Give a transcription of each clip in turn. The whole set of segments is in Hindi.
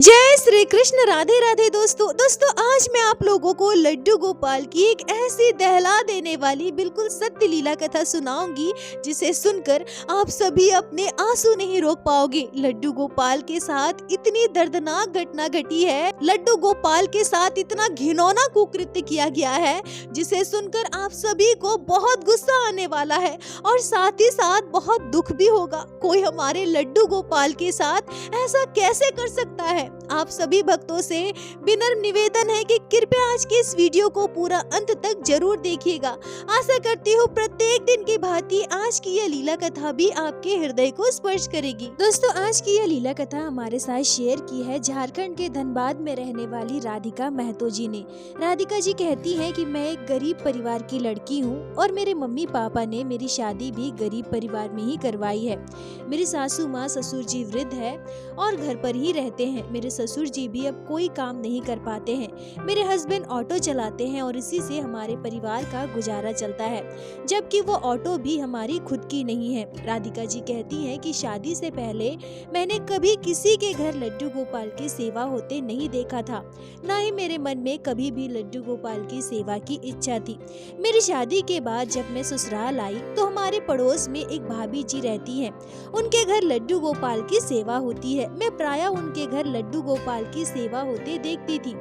जय श्री कृष्ण। राधे राधे दोस्तों आज मैं आप लोगों को लड्डू गोपाल की एक ऐसी दहला देने वाली बिल्कुल सत्य लीला कथा सुनाऊंगी जिसे सुनकर आप सभी अपने आंसू नहीं रोक पाओगे। लड्डू गोपाल के साथ इतनी दर्दनाक घटना घटी है, लड्डू गोपाल के साथ इतना घिनौना कुकृत्य किया गया है जिसे सुनकर आप सभी को बहुत गुस्सा आने वाला है और साथ ही साथ बहुत दुख भी होगा। कोई हमारे लड्डू गोपाल के साथ ऐसा कैसे कर सकता है। आप सभी भक्तों से विनम्र निवेदन है कि कृपया आज के इस वीडियो को पूरा अंत तक जरूर देखिएगा। आशा करती हूँ प्रत्येक दिन की भांति आज की यह लीला कथा भी आपके हृदय को स्पर्श करेगी। दोस्तों आज की यह लीला कथा हमारे साथ शेयर की है झारखंड के धनबाद में रहने वाली राधिका महतो जी ने। राधिका जी कहती है कि मैं एक गरीब परिवार की लड़की हूँ और मेरे मम्मी पापा ने मेरी शादी भी गरीब परिवार में ही करवाई है। मेरी सासू माँ ससुर जी वृद्ध है और घर पर ही रहते हैं। मेरे ससुर जी भी अब कोई काम नहीं कर पाते हैं। मेरे हस्बैंड ऑटो चलाते हैं और इसी से हमारे परिवार का गुजारा चलता है, जबकि वो ऑटो भी हमारी खुद की नहीं है। राधिका जी कहती हैं कि शादी से पहले मैंने कभी किसी के घर लड्डू गोपाल की सेवा होते नहीं देखा था, न ही मेरे मन में कभी भी लड्डू गोपाल की सेवा की इच्छा थी। मेरी शादी के बाद जब मैं ससुराल आई तो हमारे पड़ोस में एक भाभी जी रहती हैं। उनके घर लड्डू गोपाल की सेवा होती है। मैं प्रायः उनके घर लड्डू गोपाल की सेवा होते देखती थी।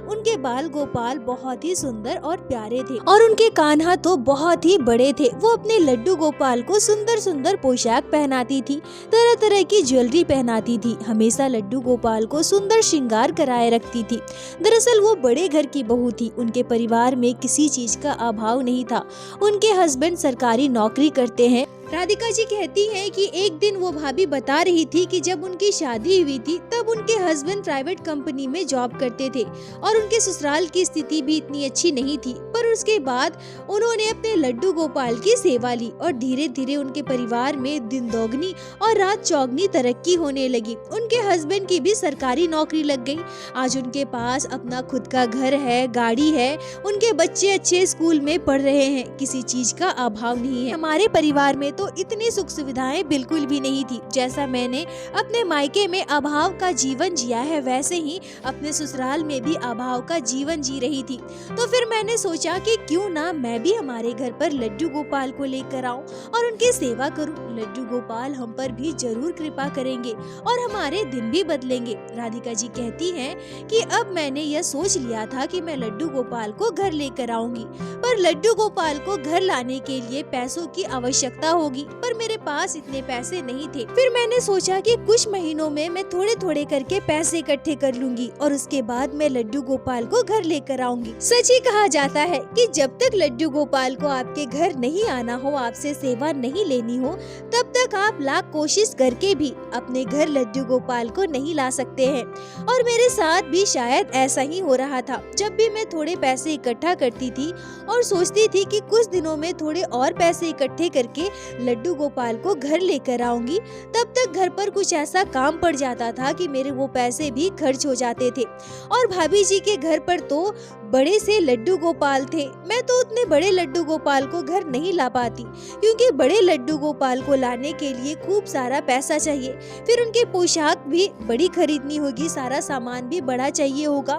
उनके बाल गोपाल बहुत ही सुंदर और प्यारे थे और उनके कान हाथ तो बहुत ही बड़े थे। वो अपने लड्डू गोपाल को सुंदर सुंदर पोशाक पहनाती थी, तरह तरह की ज्वेलरी पहनाती थी, हमेशा लड्डू गोपाल को सुंदर श्रृंगार कराए रखती थी। दरअसल वो बड़े घर की बहू थी। उनके परिवार में किसी चीज का अभाव नहीं था। उनके हस्बैंड सरकारी नौकरी करते हैं। राधिका जी कहती हैं कि एक दिन वो भाभी बता रही थी कि जब उनकी शादी हुई थी तब उनके हस्बैंड प्राइवेट कंपनी में जॉब करते थे और उनके ससुराल की स्थिति भी इतनी अच्छी नहीं थी, पर उसके बाद उन्होंने अपने लड्डू गोपाल की सेवा ली और धीरे धीरे उनके परिवार में दिन दोगुनी और रात चौगुनी तरक्की होने लगी। उनके हस्बैंड की भी सरकारी नौकरी लग गई। आज उनके पास अपना खुद का घर है, गाड़ी है, उनके बच्चे अच्छे स्कूल में पढ़ रहे हैं, किसी चीज का अभाव नहीं है। हमारे परिवार में तो इतनी सुख सुविधाएं बिल्कुल भी नहीं थी। जैसा मैंने अपने मायके में अभाव का जीवन जिया है वैसे ही अपने ससुराल में भी अभाव का जीवन जी रही थी। तो फिर मैंने सोचा कि क्यों ना मैं भी हमारे घर पर लड्डू गोपाल को लेकर आऊं और उनकी सेवा करूं। लड्डू गोपाल हम पर भी जरूर कृपा करेंगे और हमारे दिन भी बदलेंगे। राधिका जी कहती हैं कि अब मैंने यह सोच लिया था कि मैं लड्डू गोपाल को घर लेकर आऊंगी, पर लड्डू गोपाल को घर लाने के लिए पैसों की आवश्यकता होगी, पर मेरे पास इतने पैसे नहीं थे। फिर मैंने सोचा कि कुछ महीनों में मैं थोड़े थोड़े करके पैसे इकट्ठे कर लूंगी और उसके बाद मैं लड्डू गोपाल को घर लेकर आऊंगी। सच ही कहा जाता है कि जब तक लड्डू गोपाल को आपके घर नहीं आना हो, आपसे सेवा नहीं लेनी हो, तब तक आप लाख कोशिश करके भी अपने घर लड्डू गोपाल को नहीं ला सकते हैं। और मेरे साथ भी शायद ऐसा ही हो रहा था। जब भी मैं थोड़े पैसे इकट्ठा करती थी और सोचती थी कि कुछ दिनों में थोड़े और पैसे इकट्ठे करके लड्डू गोपाल को घर लेकर आऊंगी, तब तक घर पर कुछ ऐसा काम पड़ जाता था कि मेरे वो पैसे भी खर्च हो जाते थे। और भाभी जी के घर पर तो बड़े से लड्डू गोपाल थे। मैं तो उतने बड़े लड्डू गोपाल को घर नहीं ला पाती, क्योंकि बड़े लड्डू गोपाल को लाने के लिए खूब सारा पैसा चाहिए। फिर उनके पोशाक भी बड़ी खरीदनी होगी, सारा सामान भी बड़ा चाहिए होगा,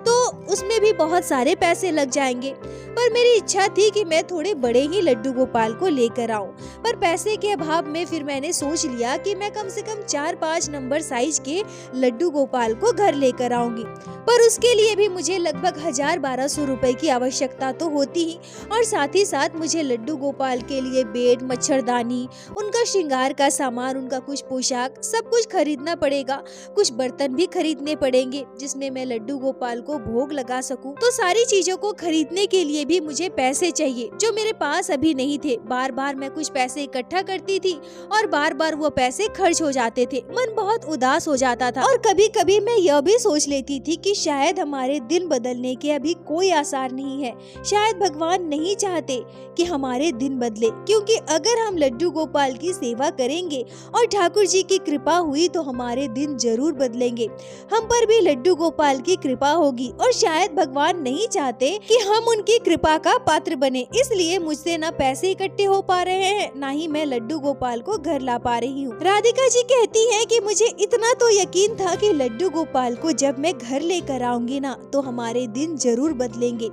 तो उसमें भी बहुत सारे पैसे लग जाएंगे। पर मेरी इच्छा थी कि मैं थोड़े बड़े ही लड्डू गोपाल को लेकर आऊं, पर पैसे के अभाव में फिर मैंने सोच लिया कि मैं कम से कम 4-5 नंबर साइज के लड्डू गोपाल को घर लेकर आऊंगी। पर उसके लिए भी मुझे लगभग 1000-1200 रुपए की आवश्यकता तो होती ही, और साथ ही साथ मुझे लड्डू गोपाल के लिए बेड, मच्छरदानी, उनका श्रृंगार का सामान, उनका कुछ पोशाक, सब कुछ खरीदना पड़ेगा। कुछ बर्तन भी खरीदने पड़ेंगे जिसमें मैं लड्डू गोपाल को भोग लगा सकूं। तो सारी चीजों को खरीदने के लिए भी मुझे पैसे चाहिए, जो मेरे पास अभी नहीं थे। बार बार मैं कुछ पैसे इकट्ठा करती थी और बार बार वो पैसे खर्च हो जाते थे। मन बहुत उदास हो जाता था और कभी कभी मैं यह भी सोच लेती थी कि शायद हमारे दिन बदलने के अभी कोई आसार नहीं है। शायद भगवान नहीं चाहते कि हमारे दिन बदले, क्योंकि अगर हम लड्डू गोपाल की सेवा करेंगे और ठाकुर जी की कृपा हुई तो हमारे दिन जरूर बदलेंगे। हम पर भी लड्डू गोपाल की कृपा होगी और शायद भगवान नहीं चाहते कि हम उनकी कृपा का पात्र बने, इसलिए मुझसे ना पैसे इकट्ठे हो पा रहे हैं, ना ही मैं लड्डू गोपाल को घर ला पा रही हूँ। राधिका जी कहती है कि मुझे इतना तो यकीन था कि लड्डू गोपाल को जब मैं घर लेकर आऊंगी ना तो हमारे दिन जरूर बदलेंगे।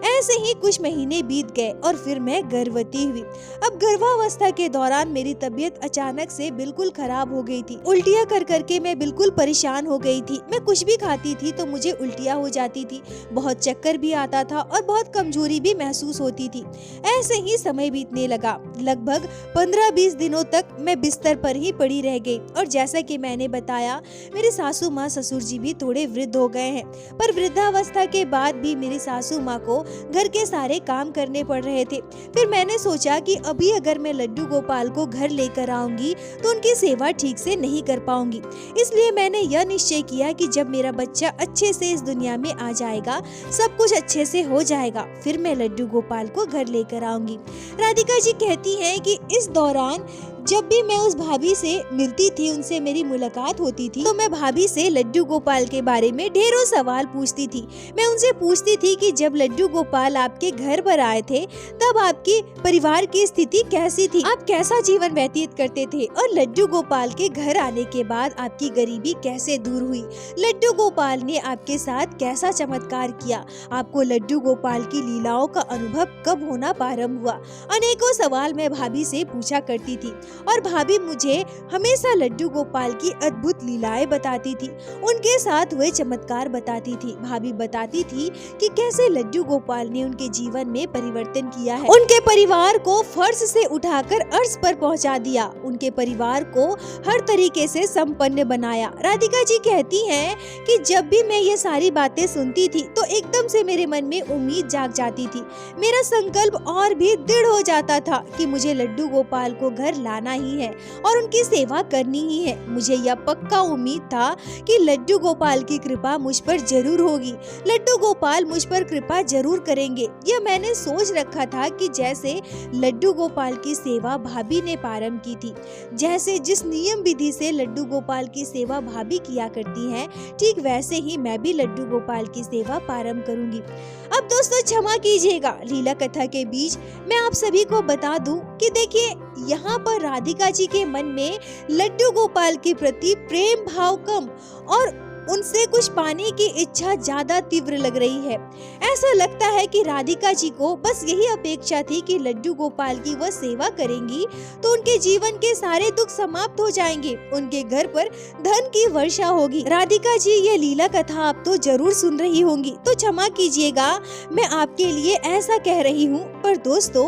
ऐसे ही कुछ महीने बीत गए और फिर मैं गर्भवती हुई। अब गर्भावस्था के दौरान मेरी तबीयत अचानक से बिल्कुल खराब हो गई थी। उल्टियाँ कर करके मैं बिल्कुल परेशान हो गई थी। मैं कुछ भी खाती थी तो मुझे उल्टियाँ हो जाती थी, बहुत चक्कर भी आता था और बहुत कमजोरी भी महसूस होती थी। ऐसे ही समय बीतने लगा। लगभग 15-20 दिनों तक मैं बिस्तर पर ही पड़ी रह गई। और जैसा कि मैंने बताया, मेरी सासू माँ ससुर जी भी थोड़े वृद्ध हो गए हैं, पर वृद्धावस्था के बाद भी मेरी सासू माँ को घर के सारे काम करने पड़ रहे थे। फिर मैंने सोचा कि अभी अगर मैं लड्डू गोपाल को घर लेकर आऊंगी तो उनकी सेवा ठीक से नहीं कर पाऊंगी। इसलिए मैंने यह निश्चय किया कि जब मेरा बच्चा अच्छे से इस दुनिया में आ जाएगा, सब कुछ अच्छे से हो जाएगा, फिर मैं लड्डू गोपाल को घर लेकर आऊंगी। राधिका जी कहती हैं कि इस दौरान जब भी मैं उस भाभी से मिलती थी, उनसे मेरी मुलाकात होती थी, तो मैं भाभी से लड्डू गोपाल के बारे में ढेरों सवाल पूछती थी। मैं उनसे पूछती थी कि जब लड्डू गोपाल आपके घर पर आए थे तब आपके परिवार की स्थिति कैसी थी, आप कैसा जीवन व्यतीत करते थे, और लड्डू गोपाल के घर आने के बाद आपकी गरीबी कैसे दूर हुई, लड्डू गोपाल ने आपके साथ कैसा चमत्कार किया, आपको लड्डू गोपाल की लीलाओं का अनुभव कब होना प्रारंभ हुआ। अनेकों सवाल मैं भाभी से पूछा करती थी और भाभी मुझे हमेशा लड्डू गोपाल की अद्भुत लीलाएं बताती थी, उनके साथ हुए चमत्कार बताती थी। भाभी बताती थी कि कैसे लड्डू गोपाल ने उनके जीवन में परिवर्तन किया है, उनके परिवार को फर्श से उठाकर अर्श पर पहुंचा दिया, उनके परिवार को हर तरीके से संपन्न बनाया। राधिका जी कहती हैं कि जब भी मैं ये सारी बातें सुनती थी तो एकदम से मेरे मन में उम्मीद जाग जाती थी। मेरा संकल्प और भी दृढ़ हो जाता था कि मुझे लड्डू गोपाल को घर लाना ही है और उनकी सेवा करनी ही है। मुझे यह पक्का उम्मीद था कि लड्डू गोपाल की कृपा मुझ पर जरूर होगी, लड्डू गोपाल मुझ पर कृपा जरूर करेंगे। यह मैंने सोच रखा था कि जैसे लड्डू गोपाल की सेवा भाभी ने प्रारंभ की थी, जैसे जिस नियम विधि से लड्डू गोपाल की सेवा भाभी किया करती हैं, ठीक वैसे ही मैं भी लड्डू गोपाल की सेवा प्रारंभ करूंगी। अब दोस्तों क्षमा कीजिएगा, लीला कथा के बीच मैं आप सभी को बता दूं कि देखिए, यहाँ पर राधिका जी के मन में लड्डू गोपाल के प्रति प्रेम भाव कम और उनसे कुछ पाने की इच्छा ज्यादा तीव्र लग रही है। ऐसा लगता है कि राधिका जी को बस यही अपेक्षा थी कि लड्डू गोपाल की वह सेवा करेंगी तो उनके जीवन के सारे दुख समाप्त हो जाएंगे, उनके घर पर धन की वर्षा होगी। राधिका जी, ये लीला कथा आप तो जरूर सुन रही होंगी, तो क्षमा कीजिएगा, मैं आपके लिए ऐसा कह रही हूँ। पर दोस्तों,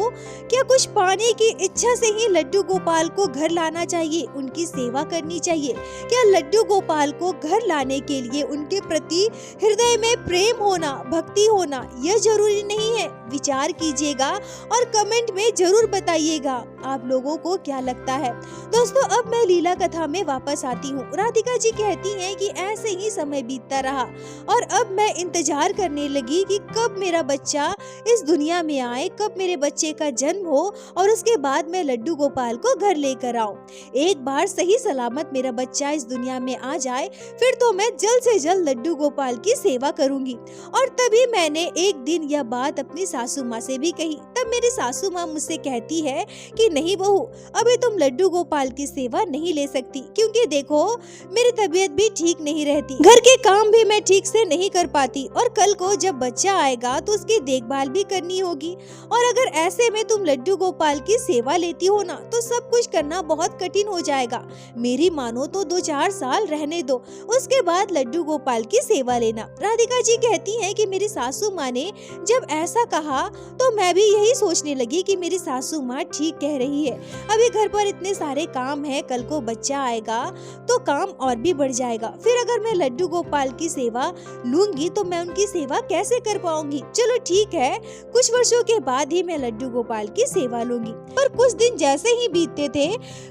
क्या कुछ पाने की इच्छा से ही लड्डू गोपाल को घर लाना चाहिए, उनकी सेवा करनी चाहिए? क्या लड्डू गोपाल को घर लाने के लिए उनके प्रति हृदय में प्रेम होना, भक्ति होना यह जरूरी नहीं है? विचार कीजिएगा और कमेंट में जरूर बताइएगा आप लोगों को क्या लगता है। दोस्तों, अब मैं लीला कथा में वापस आती हूँ। राधिका जी कहती हैं कि ऐसे ही समय बीतता रहा और अब मैं इंतजार करने लगी कि कब मेरा बच्चा इस दुनिया में आए, कब मेरे बच्चे का जन्म हो और उसके बाद मैं लड्डू गोपाल को घर लेकर आऊं। एक बार सही सलामत मेरा बच्चा इस दुनिया में आ जाए, फिर तो मैं जल्द से जल्द लड्डू गोपाल की सेवा करूंगी। और तभी मैंने एक दिन यह बात अपनी सासू माँ से भी कही। तब मेरी सासू माँ मुझसे कहती है कि नहीं बहू, अभी तुम लड्डू गोपाल की सेवा नहीं ले सकती, क्योंकि देखो मेरी तबीयत भी ठीक नहीं रहती, घर के काम भी मैं ठीक से नहीं कर पाती और कल को जब बच्चा आएगा तो उसकी देखभाल भी करनी होगी। और अगर ऐसे में तुम लड्डू गोपाल की सेवा लेती हो ना तो सब कुछ करना बहुत कठिन हो जाएगा। मेरी मानो तो 2-4 साल रहने दो, उसके बाद लड्डू गोपाल की सेवा लेना। राधिका जी कहती हैं कि मेरी सासू माँ ने जब ऐसा कहा तो मैं भी यही सोचने लगी कि मेरी सासू माँ ठीक कह रही है। अभी घर पर इतने सारे काम है, कल को बच्चा आएगा तो काम और भी बढ़ जाएगा। फिर अगर मैं लड्डू गोपाल की सेवा लूंगी तो मैं उनकी सेवा कैसे कर पाऊंगी? चलो ठीक है, कुछ वर्षों के बाद ही मैं लड्डू गोपाल की सेवा लूंगी। पर कुछ दिन जैसे ही बीतते थे,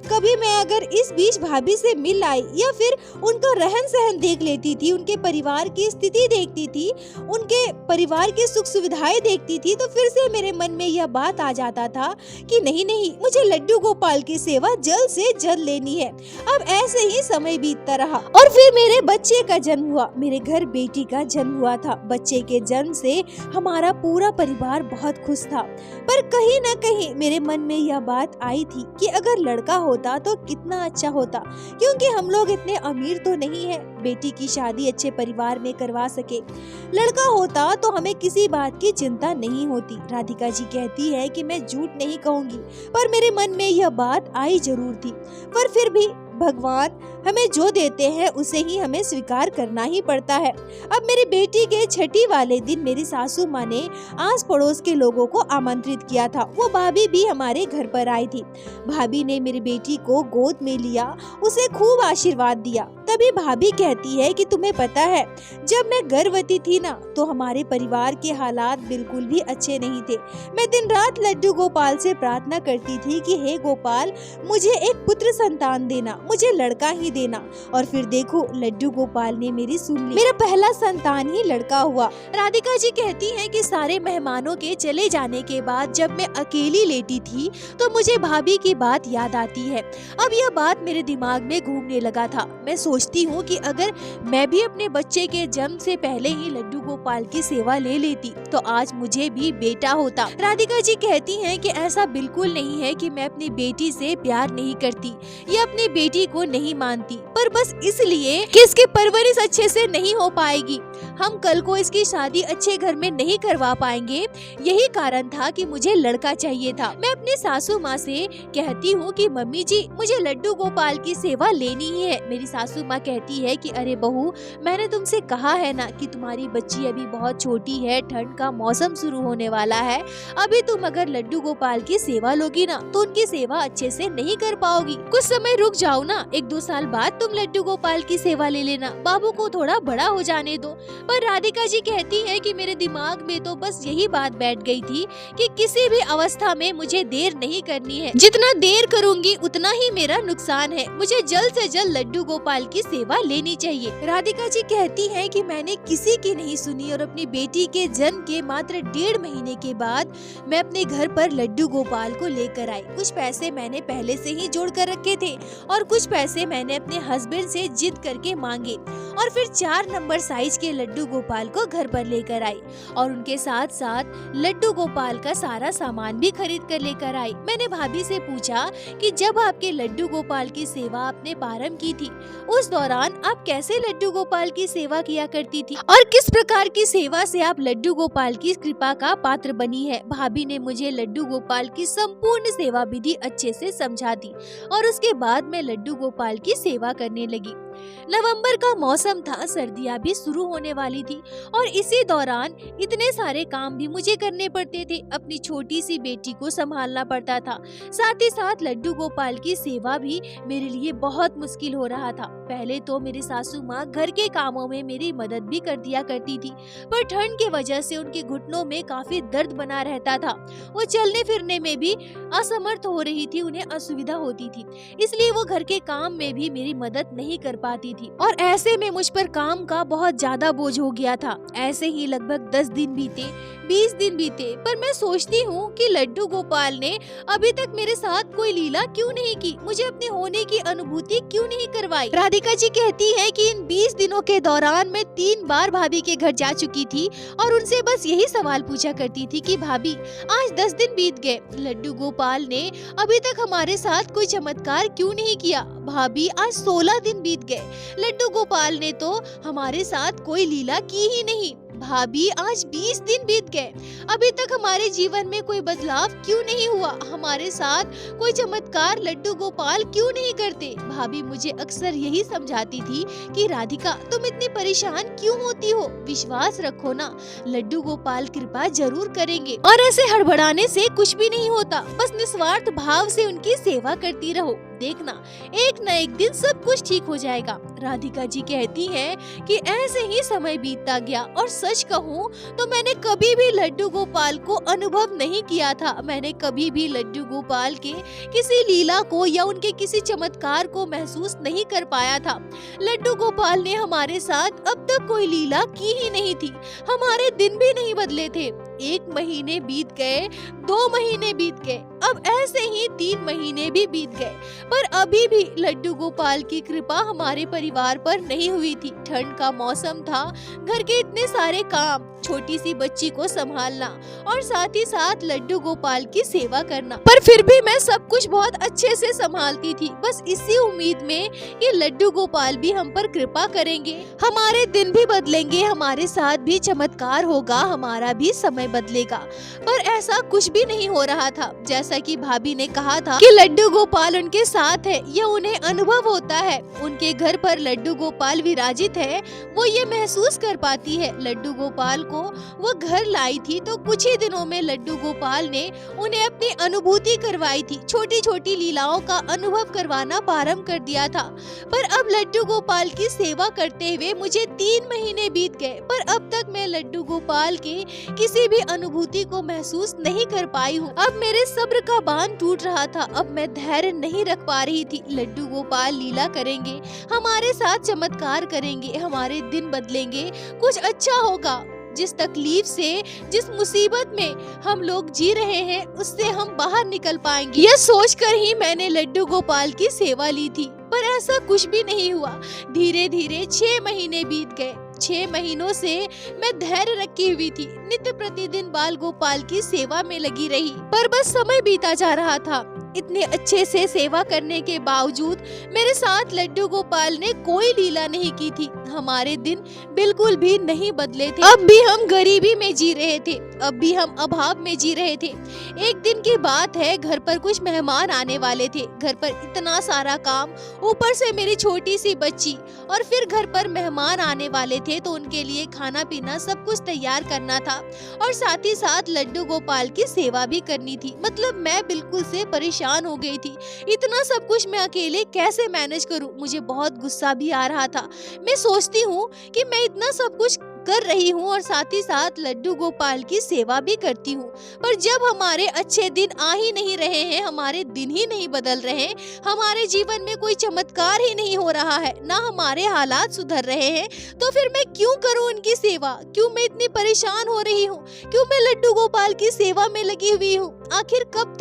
कभी मैं अगर इस बीच भाभी से मिल आई या फिर उनका रहन सहन देख लेती थी, उनके परिवार की स्थिति देखती थी, उनके परिवार की सुख सुविधाएं देखती थी, तो फिर से मेरे मन में यह बात आ जाता था कि नहीं नहीं, मुझे लड्डू गोपाल की सेवा जल्द से जल्द लेनी है। अब ऐसे ही समय बीतता रहा और फिर मेरे बच्चे का जन्म हुआ। मेरे घर बेटी का जन्म हुआ था। बच्चे के जन्म से हमारा पूरा परिवार बहुत खुश था, पर कहीं न कहीं मेरे मन में यह बात आई थी कि अगर लड़का होता तो कितना अच्छा होता, क्योंकि हम लोग इतने अमीर तो नहीं है बेटी की शादी अच्छे परिवार में करवा सके। लड़का होता तो हमें किसी बात की चिंता नहीं होती। राधिका जी कहती है कि मैं झूठ नहीं कहूँगी, पर मेरे मन में यह बात आई जरूर थी। पर फिर भी भगवान हमें जो देते हैं उसे ही हमें स्वीकार करना ही पड़ता है। अब मेरी बेटी के छठी वाले दिन मेरी सासू माँ ने आस पड़ोस के लोगों को आमंत्रित किया था। वो भाभी भी हमारे घर पर आई थी। भाभी ने मेरी बेटी को गोद में लिया, उसे खूब आशीर्वाद दिया। तभी भाभी कहती है कि तुम्हें पता है, जब मैं गर्भवती थी ना, तो हमारे परिवार के हालात बिल्कुल भी अच्छे नहीं थे। मैं दिन रात लड्डू गोपाल से प्रार्थना करती थी कि हे गोपाल, मुझे एक पुत्र संतान देना, मुझे लड़का ही देना। और फिर देखो, लड्डू गोपाल ने मेरी सुन ली, मेरा पहला संतान ही लड़का हुआ। राधिका जी कहती हैं कि सारे मेहमानों के चले जाने के बाद जब मैं अकेली लेटी थी तो मुझे भाभी की बात याद आती है। अब यह बात मेरे दिमाग में घूमने लगा था। मैं सोचती हूँ कि अगर मैं भी अपने बच्चे के जन्म से पहले ही लड्डू गोपाल की सेवा ले लेती तो आज मुझे भी बेटा होता। राधिका जी कहती हैं कि ऐसा बिल्कुल नहीं है कि मैं अपनी बेटी से प्यार नहीं करती या अपनी बेटी को नहीं मानती, पर बस इसलिए कि इसकी परवरिश अच्छे से नहीं हो पाएगी, हम कल को इसकी शादी अच्छे घर में नहीं करवा पाएंगे। यही कारण था कि मुझे लड़का चाहिए था। मैं अपनी सासू माँ से कहती हूँ कि मम्मी जी, मुझे लड्डू गोपाल की सेवा लेनी ही है। मेरी सासू माँ कहती है कि अरे बहू, मैंने तुमसे कहा है ना कि तुम्हारी बच्ची अभी बहुत छोटी है, ठंड का मौसम शुरू होने वाला है, अभी तुम अगर लड्डू गोपाल की सेवा लोगी ना तो उनकी सेवा अच्छे से नहीं कर पाओगी। कुछ समय रुक जाओ ना, 1-2 साल बाद तुम लड्डू गोपाल की सेवा ले लेना, बाबू को थोड़ा बड़ा हो जाने दो। पर राधिका जी कहती है कि मेरे दिमाग में तो बस यही बात बैठ गई थी कि किसी भी अवस्था में मुझे देर नहीं करनी है, जितना देर करूंगी उतना ही मेरा नुकसान है। मुझे जल्द से जल्द लड्डू गोपाल की सेवा लेनी चाहिए। राधिका जी कहती है कि मैंने किसी की नहीं सुनी और अपनी बेटी के जन्म के मात्र 1.5 महीने के बाद मैं अपने घर पर लड्डू गोपाल को लेकर आई। कुछ पैसे मैंने पहले से ही जोड़ कर रखे थे और कुछ पैसे मैंने अपने हस्बैंड से जिद करके मांगे और फिर 4 नंबर साइज के लड्डू गोपाल को घर पर लेकर आई और उनके साथ साथ लड्डू गोपाल का सारा सामान भी खरीद कर लेकर आई। मैंने भाभी से पूछा कि जब आपके लड्डू गोपाल की सेवा आपने प्रारंभ की थी, उस दौरान आप कैसे लड्डू गोपाल की सेवा किया करती थी और किस प्रकार की सेवा से आप लड्डू गोपाल की कृपा का पात्र बनी है। भाभी ने मुझे लड्डू गोपाल की संपूर्ण सेवा विधि अच्छे से समझा दी और उसके बाद मैं लड्डू गोपाल की सेवा करने लगी। नवंबर का मौसम था, सर्दियां भी शुरू होने वाली थी और इसी दौरान इतने सारे काम भी मुझे करने पड़ते थे। अपनी छोटी सी बेटी को संभालना पड़ता था, साथ ही साथ लड्डू गोपाल की सेवा भी मेरे लिए बहुत मुश्किल हो रहा था। पहले तो मेरी सासू माँ घर के कामों में मेरी मदद भी कर दिया करती थी, पर ठंड की वजह से उनके घुटनों में काफी दर्द बना रहता था। वो चलने फिरने में भी असमर्थ हो रही थी, उन्हें असुविधा होती थी, इसलिए वो घर के काम में भी मेरी मदद नहीं कर पाती थी और ऐसे में मुझ पर काम का बहुत ज्यादा बोझ हो गया था। ऐसे ही लगभग 10 दिन बीते, 20 दिन बीते, पर मैं सोचती हूँ कि लड्डू गोपाल ने अभी तक मेरे साथ कोई लीला क्यों नहीं की, मुझे अपने होने की अनुभूति क्यों नहीं करवाई। राधिका जी कहती है कि इन 20 दिनों के दौरान मैं 3 बार भाभी के घर जा चुकी थी और उनसे बस यही सवाल पूछा करती थी कि भाभी, आज 10 दिन बीत गए, लड्डू गोपाल ने अभी तक हमारे साथ कोई चमत्कार क्यों नहीं किया। भाभी, आज 16 दिन बीत गए, लड्डू गोपाल ने तो हमारे साथ कोई लीला की ही नहीं। भाभी, आज 20 दिन बीत गए, अभी तक हमारे जीवन में कोई बदलाव क्यों नहीं हुआ, हमारे साथ कोई चमत्कार लड्डू गोपाल क्यों नहीं करते। भाभी मुझे अक्सर यही समझाती थी कि राधिका, तुम इतनी परेशान क्यों होती हो, विश्वास रखो ना, लड्डू गोपाल कृपा जरूर करेंगे और ऐसे हड़बड़ाने से कुछ भी नहीं होता, बस निस्वार्थ भाव से उनकी सेवा करती रहो, देखना एक न एक दिन सब कुछ ठीक हो जाएगा। राधिका जी कहती हैं कि ऐसे ही समय बीतता गया और सच कहूँ तो मैंने कभी भी लड्डू गोपाल को अनुभव नहीं किया था। मैंने कभी भी लड्डू गोपाल के किसी लीला को या उनके किसी चमत्कार को महसूस नहीं कर पाया था। लड्डू गोपाल ने हमारे साथ अब तक कोई लीला की ही नहीं थी, हमारे दिन भी नहीं बदले थे। 1 महीने बीत गए, 2 महीने बीत गए, अब ऐसे ही 3 महीने भी बीत गए, पर अभी भी लड्डू गोपाल की कृपा हमारे परिवार पर नहीं हुई थी। ठंड का मौसम था, घर के इतने सारे काम, छोटी सी बच्ची को संभालना और साथ ही साथ लड्डू गोपाल की सेवा करना, पर फिर भी मैं सब कुछ बहुत अच्छे से संभालती थी, बस इसी उम्मीद में कि लड्डू गोपाल भी हम पर कृपा करेंगे, हमारे दिन भी बदलेंगे, हमारे साथ भी चमत्कार होगा, हमारा भी समय बदलेगा। पर ऐसा कुछ भी नहीं हो रहा था। जैसा कि भाभी ने कहा था कि लड्डू गोपाल उनके साथ है, यह उन्हें अनुभव होता है, उनके घर पर लड्डू गोपाल विराजित है, वो ये महसूस कर पाती है। लड्डू गोपाल को वो घर लाई थी तो कुछ ही दिनों में लड्डू गोपाल ने उन्हें अपनी अनुभूति करवाई थी, छोटी छोटी लीलाओं का अनुभव करवाना प्रारंभ कर दिया था। पर अब लड्डू गोपाल की सेवा करते हुए मुझे 3 महीने बीत गए, पर अब तक मैं लड्डू गोपाल के किसी भी अनुभूति को महसूस नहीं कर पाई हूँ। अब मेरे सब्र का बांध टूट रहा था, अब मैं धैर्य नहीं रख पा रही थी। लड्डू गोपाल लीला करेंगे, हमारे साथ चमत्कार करेंगे, हमारे दिन बदलेंगे, कुछ अच्छा होगा। जिस तकलीफ से, जिस मुसीबत में हम लोग जी रहे हैं, उससे हम बाहर निकल पाएंगे, यह सोचकर ही मैंने लड्डू गोपाल की सेवा ली थी। पर ऐसा कुछ भी नहीं हुआ। धीरे धीरे 6 महीने बीत गए। 6 महीनों से मैं धैर्य रखी हुई थी, नित्य प्रतिदिन बाल गोपाल की सेवा में लगी रही, पर बस समय बीता जा रहा था। इतने अच्छे से सेवा करने के बावजूद मेरे साथ लड्डू गोपाल ने कोई लीला नहीं की थी। हमारे दिन बिल्कुल भी नहीं बदले थे। अब भी हम गरीबी में जी रहे थे, अब भी हम अभाव में जी रहे थे। एक दिन की बात है, घर पर कुछ मेहमान आने वाले थे। घर पर इतना सारा काम, ऊपर से मेरी छोटी सी बच्ची, और फिर घर पर मेहमान आने वाले थे तो उनके लिए खाना पीना सब कुछ तैयार करना था और साथ ही साथ लड्डू गोपाल की सेवा भी करनी थी। मतलब मैं बिल्कुल से परेशान हो गई थी। इतना सब कुछ मैं अकेले कैसे मैनेज करूं? मुझे बहुत गुस्सा भी आ रहा था। मैं सोचती हूँ कि मैं इतना सब कुछ कर रही हूँ और साथ ही साथ लड्डू गोपाल की सेवा भी करती हूँ, पर जब हमारे अच्छे दिन आ ही नहीं रहे हैं, हमारे दिन ही नहीं बदल रहे, हमारे जीवन में कोई चमत्कार ही नहीं हो रहा है, ना हमारे हालात सुधर रहे हैं, तो फिर मैं क्यों करूँ उनकी सेवा? क्यों मैं इतनी परेशान हो रही हूँ? क्यों मैं लड्डू गोपाल की सेवा में लगी हुई हूँ? आखिर कब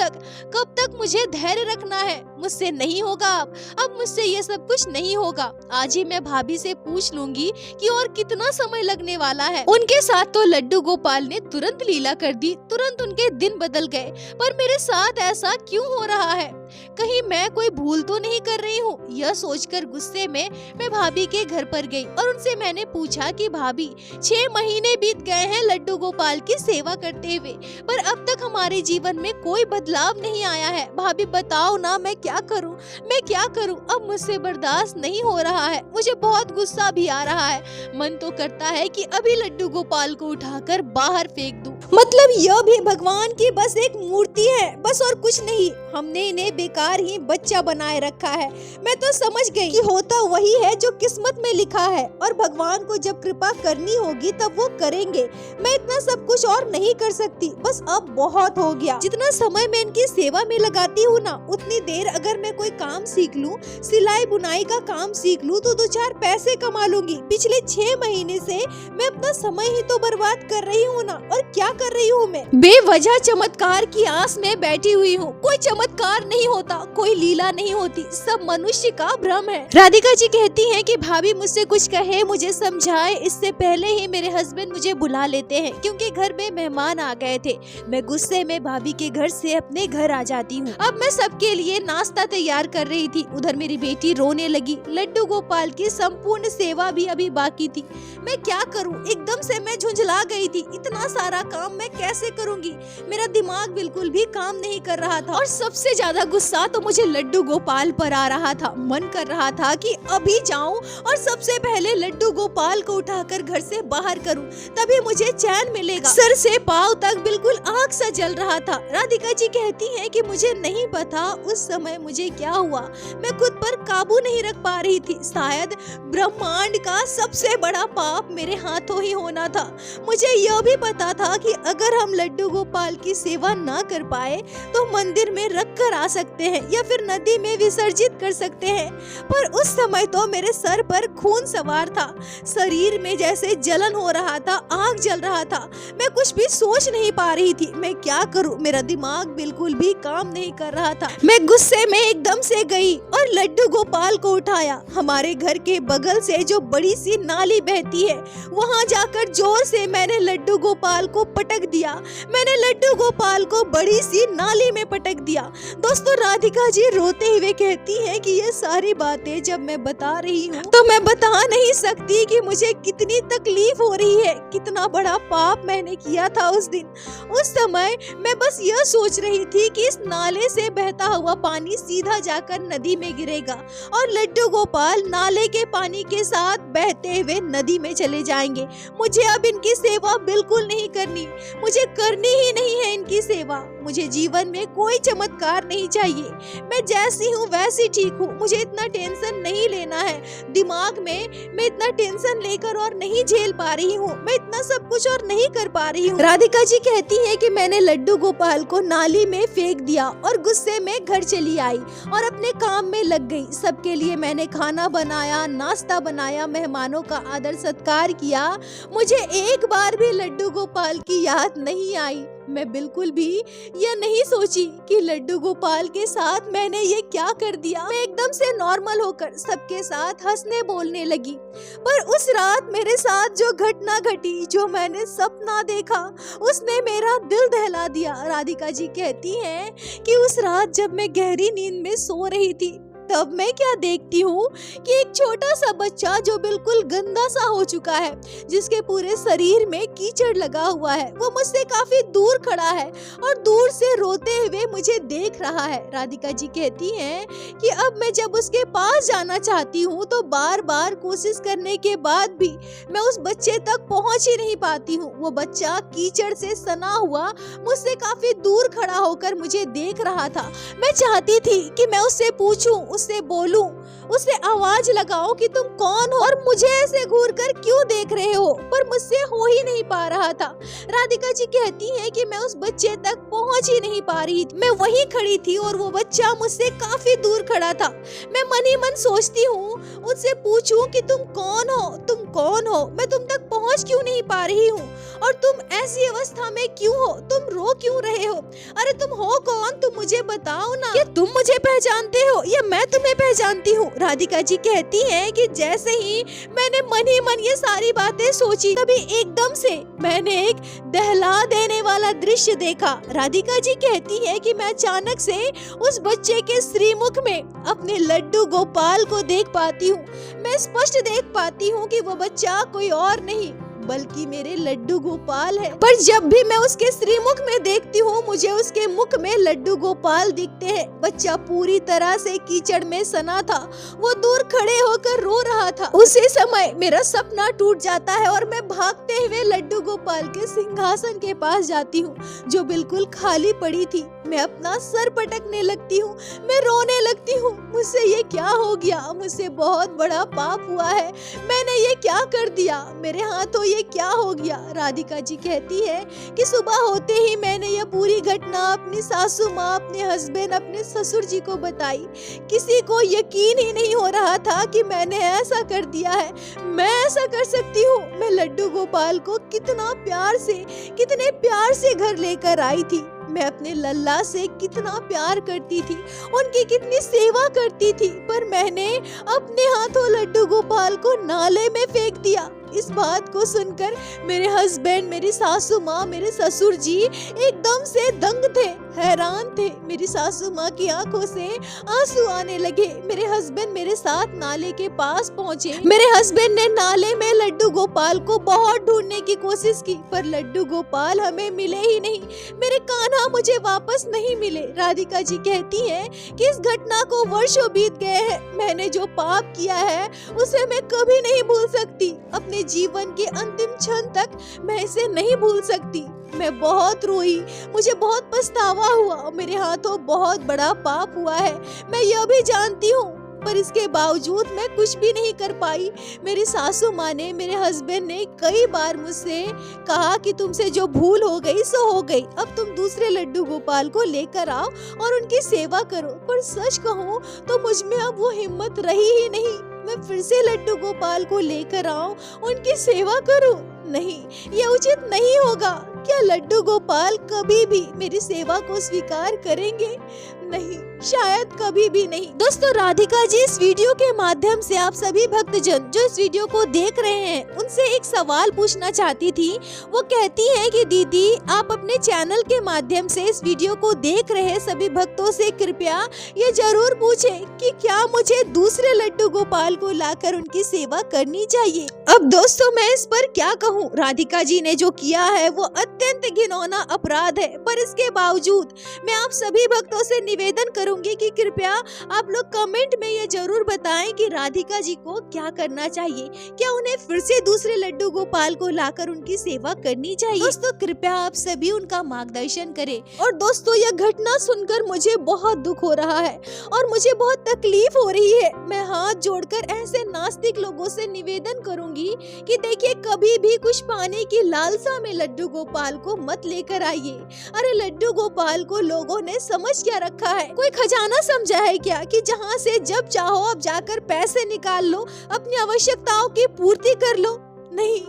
तक मुझे धैर्य रखना है? मुझसे नहीं होगा, अब मुझसे ये सब कुछ नहीं होगा। आज ही मैं भाभी से पूछ लूंगी कि और कितना समय लगने वाला है। उनके साथ तो लड्डू गोपाल ने तुरंत लीला कर दी, तुरंत उनके दिन बदल गए, पर मेरे साथ ऐसा क्यों हो रहा है? कहीं मैं कोई भूल तो नहीं कर रही हूँ? यह सोचकर गुस्से में मैं भाभी के घर पर गई और उनसे मैंने पूछा कि भाभी, 6 महीने बीत गए हैं लड्डू गोपाल की सेवा करते हुए, पर अब तक हमारे जीवन में कोई बदलाव नहीं आया है। भाभी बताओ ना, मैं क्या करूँ? अब मुझसे बर्दाश्त नहीं हो रहा है, मुझे बहुत गुस्सा भी आ रहा है। मन तो करता है कि अभी लड्डू गोपाल को उठाकर बाहर फेंक दूं। मतलब यह भी भगवान की बस एक मूर्ति है, बस और कुछ नहीं। हमने इन्हें बेकार ही बच्चा बनाए रखा है। मैं तो समझ गई कि होता वही है जो किस्मत में लिखा है, और भगवान को जब कृपा करनी होगी तब वो करेंगे। मैं इतना सब कुछ और नहीं कर सकती, बस अब बहुत हो गया। जितना समय मैं इनकी सेवा में लगाती हूँ ना, उतनी देर अगर मैं कोई काम सीख लूँ, सिलाई बुनाई का काम सीख लूँ, तो 2-4 पैसे कमा लूंगी। पिछले 6 महीने से मैं अपना समय ही तो बर्बाद कर रही हूँ ना। और क्या कर रही हूँ मैं? बेवजह चमत्कार की आस में बैठी हुई हूँ। कोई चमत्कार नहीं होता, कोई लीला नहीं होती, सब मनुष्य का भ्रम है। राधिका जी कहती हैं कि भाभी मुझसे कुछ कहे, मुझे समझाए, इससे पहले ही मेरे हस्बैंड मुझे बुला लेते हैं, क्योंकि घर में मेहमान आ गए थे। मैं गुस्से में भाभी के घर से अपने घर आ जाती हूँ। अब मैं सबके लिए नाश्ता तैयार कर रही थी, उधर मेरी बेटी रोने लगी। लड्डू गोपाल की संपूर्ण सेवा भी अभी बाकी थी। मैं क्या करूं? एकदम से मैं झुंझला गई थी। इतना सारा काम मैं कैसे करूंगी? मेरा दिमाग बिल्कुल भी काम नहीं कर रहा था, और सबसे ज्यादा गुस्सा तो मुझे लड्डू गोपाल पर आ रहा था। मन कर रहा था कि अभी जाऊं और सबसे पहले लड्डू गोपाल को उठाकर घर से बाहर करूं, तभी मुझे चैन मिलेगा। सर से पांव तक बिल्कुल आग सा जल रहा था। राधिका जी कहती हैं कि मुझे नहीं पता उस समय मुझे क्या हुआ, मैं खुद पर काबू नहीं रख पा रही थी। शायद ब्रह्मांड का सबसे बड़ा पाप मेरे हाथों ही होना था। मुझे यह भी पता था कि अगर हम लड्डू गोपाल की सेवा ना कर पाए तो मंदिर में रख कर आ सकते हैं या फिर नदी में विसर्जित कर सकते हैं। पर उस समय तो मेरे सर पर खून सवार था, शरीर में जैसे जलन हो रहा था, आग जल रहा था। मैं कुछ भी सोच नहीं पा रही थी, मैं क्या करूं? मेरा दिमाग बिल्कुल भी काम नहीं कर रहा था। मैं गुस्से में एकदम से गई और लड्डू गोपाल को उठाया। हमारे घर के बगल से जो बड़ी सी नाली बहती है, वहाँ जाकर जोर से मैंने लड्डू गोपाल को पटक दिया। मैंने लड्डू गोपाल को बड़ी सी नाली में पटक दिया। दोस्तों, राधिका जी रोते हुए कहती हैं कि ये सारी बातें जब मैं बता रही हूँ तो मैं बता नहीं सकती कि मुझे कितनी तकलीफ हो रही है, कितना बड़ा पाप मैंने किया था उस दिन। उस समय मैं बस यह सोच रही थी कि इस नाले से बहता हुआ पानी सीधा जाकर नदी में गिरेगा और लड्डू गोपाल नाले के पानी के साथ बहते हुए नदी में चले जाएंगे। मुझे अब इनकी सेवा बिल्कुल नहीं करनी, मुझे करनी ही नहीं है इनकी सेवा। मुझे जीवन में कोई चमत्कार नहीं चाहिए, मैं जैसी हूँ वैसी ठीक हूँ। मुझे इतना टेंशन नहीं लेना है, दिमाग में मैं इतना टेंशन लेकर और नहीं झेल पा रही हूँ, मैं इतना सब कुछ और नहीं कर पा रही हूँ। राधिका जी कहती है कि मैंने लड्डू गोपाल को नाली में फेंक दिया और गुस्से में घर चली आई और अपने काम में लग गई। सबके लिए मैंने खाना बनाया, नाश्ता बनाया, मेहमानों का आदर सत्कार किया। मुझे एक बार भी लड्डू गोपाल की याद नहीं आई। मैं बिल्कुल भी यह नहीं सोची कि लड्डू गोपाल के साथ मैंने ये क्या कर दिया। मैं एकदम से नॉर्मल होकर सबके साथ हंसने बोलने लगी। पर उस रात मेरे साथ जो घटना घटी, जो मैंने सपना देखा, उसने मेरा दिल दहला दिया। राधिका जी कहती हैं कि उस रात जब मैं गहरी नींद में सो रही थी, तब मैं क्या देखती हूँ कि एक छोटा सा बच्चा जो बिल्कुल गंदा सा हो चुका है, जिसके पूरे शरीर में कीचड़ लगा हुआ है, वो मुझसे काफी दूर खड़ा है और दूर से रोते हुए मुझे देख रहा है। राधिका जी कहती हैं कि अब मैं जब उसके पास जाना चाहती हूँ तो बार बार कोशिश करने के बाद भी मैं उस बच्चे तक पहुँच ही नहीं पाती हूँ। वो बच्चा कीचड़ से सना हुआ मुझसे काफी दूर खड़ा होकर मुझे देख रहा था। मैं चाहती थी कि मैं उससे पूछूं, उससे बोलूं, उससे आवाज लगाऊं कि तुम कौन हो और मुझे ऐसे घूर कर क्यों देख रहे हो, पर मुझसे हो ही नहीं पा रहा था। राधिका जी कहती हैं कि मैं उस बच्चे तक पहुंच ही नहीं पा रही थी। मैं वहीं खड़ी थी और वो बच्चा मुझसे काफी दूर खड़ा था। मैं मन ही मन सोचती हूँ उससे पूछूं कि तुम कौन हो, तुम कौन हो, मैं तुम तक पहुंच क्यों नहीं पा रही हूँ और तुम ऐसी अवस्था में क्यों हो, तुम रो क्यों रहे हो? अरे तुम हो कौन, तुम मुझे बताओ ना। क्या तुम मुझे पहचानते हो या मैं तुम्हें पहचानती हूँ? राधिका जी कहती हैं कि जैसे ही मैंने मन ही मन ये सारी बातें सोची, तभी एकदम से मैंने एक दहला देने वाला दृश्य देखा। राधिका जी कहती है कि मैं अचानक से उस बच्चे के श्रीमुख में अपने लड्डू गोपाल को देख पाती हूँ। मैं स्पष्ट देख पाती हूँ कि वो बच्चा कोई और नहीं बल्कि मेरे लड्डू गोपाल है। पर जब भी मैं उसके श्रीमुख में देखती हूँ, मुझे उसके मुख में लड्डू गोपाल दिखते हैं। बच्चा पूरी तरह से कीचड़ में सना था, वो दूर खड़े होकर रो रहा था। उसी समय मेरा सपना टूट जाता है और मैं भागते हुए लड्डू गोपाल के सिंहासन के पास जाती हूँ, जो बिल्कुल खाली पड़ी थी। मैं अपना सर पटकने लगती हूँ, मैं रोने लगती हूँ। मुझसे ये क्या हो गया? मुझसे बहुत बड़ा पाप हुआ है, मैंने ये क्या कर दिया? मेरे हाथों ये क्या हो गया? राधिका जी कहती है कि सुबह होते ही मैंने ये पूरी घटना अपनी सासू माँ, अपने हस्बैंड, अपने ससुर जी को बताई। किसी को यकीन ही नहीं हो रहा था कि मैंने ऐसा कर दिया है, मैं ऐसा कर सकती हूँ। मैं लड्डू गोपाल को कितना प्यार से, कितने प्यार से घर लेकर आई थी। मैं अपने लल्ला से कितना प्यार करती थी, उनकी कितनी सेवा करती थी, पर मैंने अपने हाथों लड्डू गोपाल को नाले में फेंक दिया। इस बात को सुनकर मेरे हस्बैंड, मेरी सासू माँ, मेरे ससुर जी एकदम से दंग थे, हैरान थे। मेरी सासू माँ की आंखों से आंसू आने लगे। मेरे हस्बैंड मेरे साथ नाले के पास पहुँचे। मेरे हस्बैंड ने नाले में लड्डू गोपाल को बहुत ढूंढने की कोशिश की, पर लड्डू गोपाल हमें मिले ही नहीं। मेरे कान्हा मुझे वापस नहीं मिले। राधिका जी कहती हैं कि इस घटना को वर्षों बीत गए हैं। मैंने जो पाप किया है उसे मैं कभी नहीं भूल सकती। अपने जीवन के अंतिम क्षण तक मैं इसे नहीं भूल सकती। मैं बहुत रोई, मुझे बहुत पछतावा हुआ। मेरे हाथों बहुत बड़ा पाप हुआ है। मैं यह भी जानती हूँ पर इसके बावजूद मैं कुछ भी नहीं कर पाई। मेरी सासू माँ ने, मेरे हस्बैंड ने कई बार मुझसे कहा कि तुमसे जो भूल हो गई सो हो गई, अब तुम दूसरे लड्डू गोपाल को लेकर आओ और उनकी सेवा करो। पर सच कहूँ तो मुझ में अब वो हिम्मत रही ही नहीं। मैं फिर से लड्डू गोपाल को लेकर आऊं, उनकी सेवा करूं? नहीं, ये उचित नहीं होगा। क्या लड्डू गोपाल कभी भी मेरी सेवा को स्वीकार करेंगे? नहीं, शायद कभी भी नहीं। दोस्तों, राधिका जी इस वीडियो के माध्यम से आप सभी भक्तजन जो इस वीडियो को देख रहे हैं उनसे एक सवाल पूछना चाहती थी। वो कहती है कि दीदी, आप अपने चैनल के माध्यम से इस वीडियो को देख रहे सभी भक्तों से कृपया ये जरूर पूछें कि क्या मुझे दूसरे लड्डू गोपाल को लाकर उनकी सेवा करनी चाहिए। अब दोस्तों, मैं इस पर क्या कहूँ। राधिका जी ने जो किया है वो अत्यंत घिनौना अपराध है, पर इसके बावजूद मैं आप सभी भक्तों से निवेदन करूंगी कि कृपया आप लोग कमेंट में ये जरूर बताएं कि राधिका जी को क्या करना चाहिए। क्या उन्हें फिर से दूसरे लड्डू गोपाल को लाकर उनकी सेवा करनी चाहिए? दोस्तों, कृपया आप सभी उनका मार्गदर्शन करें। और दोस्तों, यह घटना सुनकर मुझे बहुत दुख हो रहा है और मुझे बहुत तकलीफ हो रही है। मैं हाथ जोड़कर ऐसे नास्तिक लोगों से निवेदन करूंगी कि देखिए, कभी भी कुछ पाने की लालसा में लड्डू गोपाल को मत लेकर आइए। अरे लड्डू गोपाल को लोगों ने समझ क्या रखा है? कोई खजाना समझा है क्या कि जहाँ से जब चाहो अब जाकर पैसे निकाल लो, अपनी आवश्यकताओं की पूर्ति कर लो? नहीं,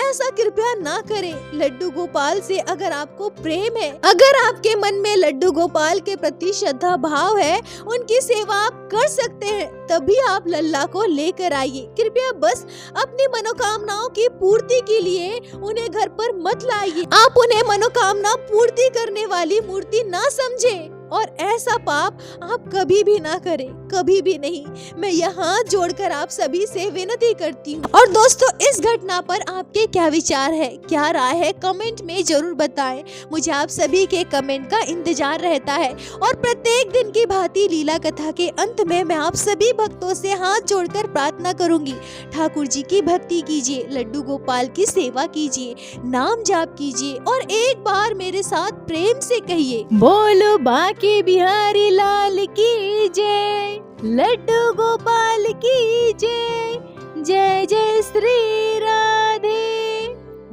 ऐसा कृपया ना करें। लड्डू गोपाल से अगर आपको प्रेम है, अगर आपके मन में लड्डू गोपाल के प्रति श्रद्धा भाव है, उनकी सेवा आप कर सकते हैं, तभी आप लल्ला को लेकर आइए। कृपया बस अपनी मनोकामनाओं की पूर्ति के लिए उन्हें घर पर मत लाइए। आप उन्हें मनोकामना पूर्ति करने वाली मूर्ति ना समझें और ऐसा पाप आप कभी भी ना करें, कभी भी नहीं। मैं यहाँ जोड़कर आप सभी से विनती करती हूँ। और दोस्तों, इस घटना पर आपके क्या विचार है, क्या राय है, कमेंट में जरूर बताएं। मुझे आप सभी के कमेंट का इंतजार रहता है। और प्रत्येक दिन की भांति लीला कथा के अंत में मैं आप सभी भक्तों से हाथ जोड़कर प्रार्थना करूंगी, ठाकुर जी की भक्ति कीजिए, लड्डू गोपाल की सेवा कीजिए, नाम जाप कीजिए और एक बार मेरे साथ प्रेम से कहिए, बोलो बाके बिहारी लाल की जय, लड्डू गोपाल की जय, जय जय श्री राधे।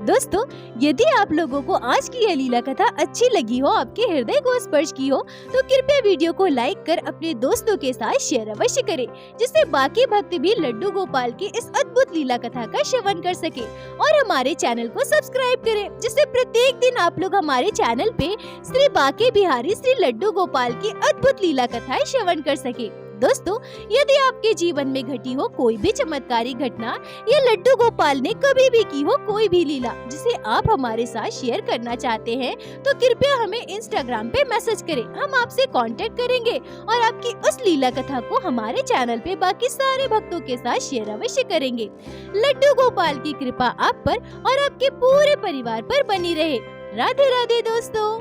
दोस्तों, यदि आप लोगों को आज की यह लीला कथा अच्छी लगी हो, आपके हृदय को स्पर्श की हो, तो कृपया वीडियो को लाइक कर अपने दोस्तों के साथ शेयर अवश्य करें, जिससे बाकी भक्त भी लड्डू गोपाल की इस अद्भुत लीला कथा का श्रवण कर सके। और हमारे चैनल को सब्सक्राइब करें, जिससे प्रत्येक दिन आप लोग हमारे चैनल पे श्री बाके बिहारी श्री लड्डू गोपाल की अद्भुत लीला कथाएं श्रवण कर सके। दोस्तों, यदि आपके जीवन में घटी हो कोई भी चमत्कारी घटना या लड्डू गोपाल ने कभी भी की हो कोई भी लीला जिसे आप हमारे साथ शेयर करना चाहते हैं, तो कृपया हमें इंस्टाग्राम पे मैसेज करें। हम आपसे कांटेक्ट करेंगे और आपकी उस लीला कथा को हमारे चैनल पे बाकी सारे भक्तों के साथ शेयर अवश्य करेंगे। लड्डू गोपाल की कृपा आप पर और आपके पूरे परिवार पर बनी रहे। राधे राधे दोस्तों।